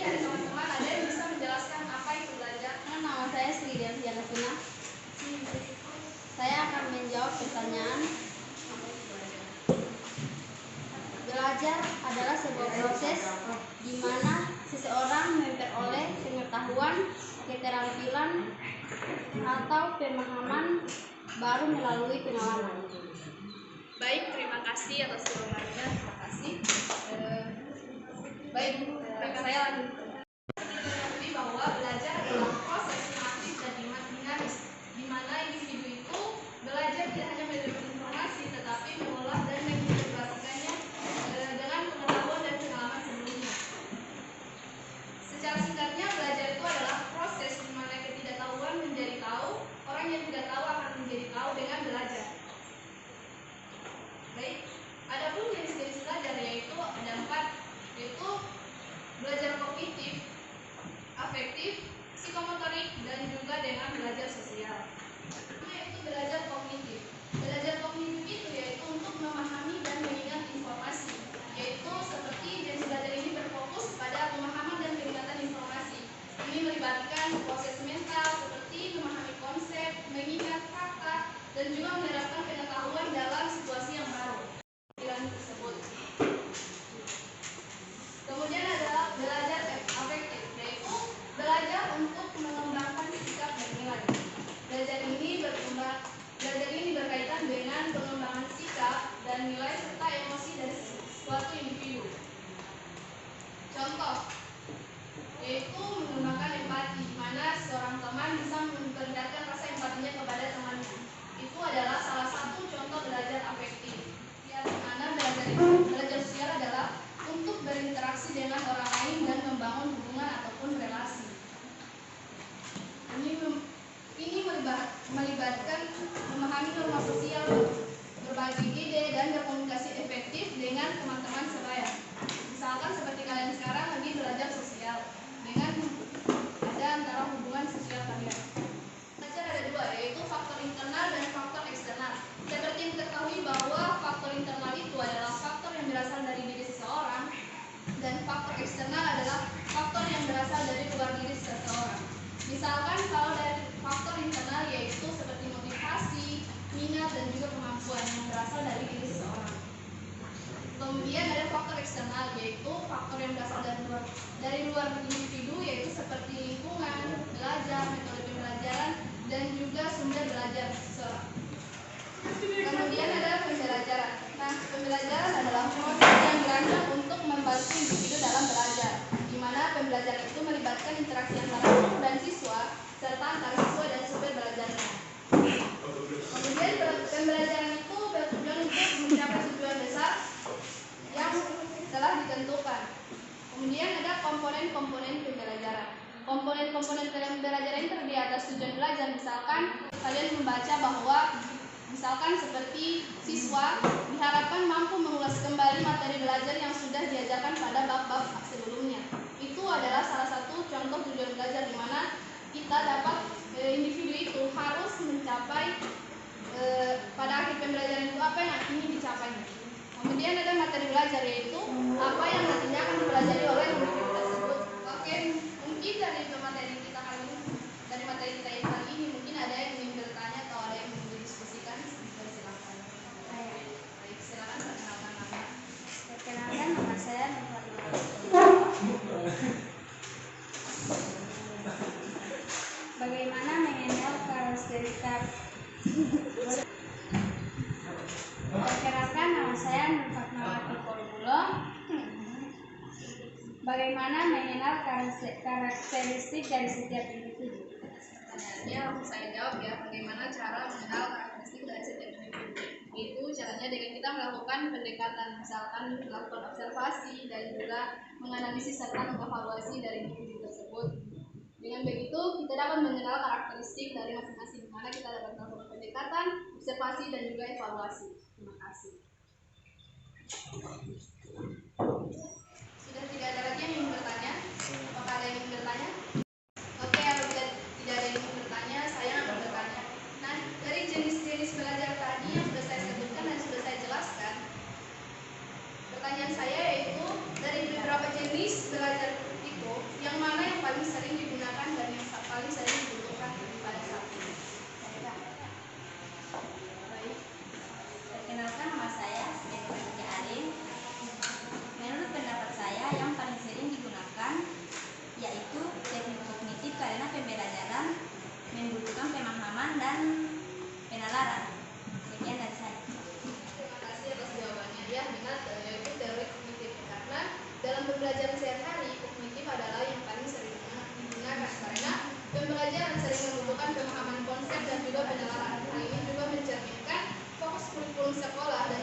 dari teman-teman ada yang bisa menjelaskan apa itu belajar? Nama saya Sri Diana Sina. Saya akan menjawab pertanyaan. Belajar adalah sebuah proses di mana seseorang memperoleh pengetahuan, keterampilan, atau pemahaman baru melalui pengalaman. Baik, terima kasih atas jawabannya. Terima kasih. Baik, rekan saya lanjut. Mengetahui bahwa belajar adalah proses yang aktif dan dinamis, di mana individu itu belajar tidak hanya menerima informasi, tetapi mengolah dan mengintegrasikannya dengan pengetahuan dan pengalaman sebelumnya. Secara singkatnya, belajar itu adalah proses di mana ketidaktahuan menjadi tahu, orang yang tidak tahu akan menjadi tahu dengan belajar. Baik, adapun jenis-jenis belajar yaitu ada 4, yaitu belajar kognitif, afektif, psikomotorik, dan juga dengan belajar sosial. Yaitu belajar kognitif. Belajar kognitif itu yaitu untuk memahami dan mengingat informasi, yaitu seperti jenis belajar ini berfokus pada pemahaman dan peningkatan informasi. Ini melibatkan proses mental seperti memahami konsep, mengingat fakta, dan juga menerapkan pengetahuan dalam situasi yang baru. Tersebut. Kemudian adalah belajar afektif, yaitu belajar untuk mengembangkan sikap dan nilai. Belajar ini berkaitan dengan pengembangan sikap dan nilai serta emosi dari suatu individu. Contoh, yaitu mengembangkan empati, di mana seorang teman bisa memperlihatkan rasa empatinya kepada temannya. Itu adalah salah satu contoh belajar afektif. Di mana belajar sosial adalah untuk berinteraksi dengan orang lain dan membangun hubungan ataupun relasi. Ini melibatkan memahami norma sosial, berbagi ide, dan berkomunikasi efektif dengan teman-teman sebaya. Misalkan seperti kalian sekarang lagi belajar sosial dengan ada antara hubungan sosial kalian. Belajar ada 2, yaitu faktor internal dan faktor eksternal. Seperti yang diketahui bahwa faktor internal itu adalah faktor yang berasal dari diri seseorang, dan faktor eksternal adalah faktor yang berasal dari luar diri seseorang. Misalkan kalau dari faktor internal yaitu seperti motivasi, minat, dan juga kemampuan yang berasal dari diri seseorang. Kemudian ada faktor eksternal yaitu faktor yang berasal dari luar individu, yaitu seperti lingkungan, belajar, metode pembelajaran, dan juga sumber belajar seseorang. Kemudian ada pembelajaran. Nah, pembelajaran adalah proses yang dirancang untuk membantu individu dalam belajar, di mana pembelajaran itu melibatkan interaksi antara guru dan siswa, serta antara siswa dan sumber belajarnya. Kemudian pembelajaran itu bertujuan untuk mencapai tujuan besar yang telah ditentukan. Kemudian ada komponen-komponen pembelajaran. Komponen-komponen pembelajaran itu terdiri atas tujuan belajar. Misalkan kalian membaca bahwa misalkan seperti siswa diharapkan mampu mengulas kembali materi belajar yang sudah diajarkan pada bab-bab sebelumnya. Itu adalah salah satu contoh tujuan belajar di mana kita dapat individu itu harus mencapai pada akhir pembelajaran itu apa yang ingin dicapai. Kemudian ada materi belajar yaitu apa yang nantinya akan dipelajari oleh individu tersebut. Oke, mungkin dari materi kita kali ini, dari materi kita yang kali ini mungkin ada yang ingin bertanya atau ada yang ingin didiskusikan. Silakan. Baik, silakan perkenalkan nama. Perkenalkan, nama saya Nurul. Bagaimana mengenal karakteristik? Perkenalkan, nama saya Nurfatmawati Polbulo. Bagaimana mengenal karakteristik dari setiap individu? Pertanyaannya langsung saya jawab ya. Bagaimana cara mengenal karakteristik dari setiap individu? Itu caranya dengan kita melakukan pendekatan, misalkan melakukan observasi dan juga menganalisis serta mengevaluasi dari individu tersebut. Dengan begitu kita dapat mengenal karakteristik dari masing-masing, mana kita dapat melakukan pendekatan, observasi, dan juga evaluasi. Terima kasih. Sudah tidak ada lagi yang ingin bertanya? Apakah ada yang ingin bertanya? Oke, apabila tidak ada yang ingin bertanya, saya akan bertanya. Nah, dari jenis-jenis belajar tadi yang sudah saya sebutkan dan sudah saya jelaskan, pertanyaan saya yaitu dari beberapa jenis belajar itu pembelajaran sering membutuhkan pemahaman konsep dan juga penalaran. Hal ini juga mencerminkan fokus kurikulum sekolah dan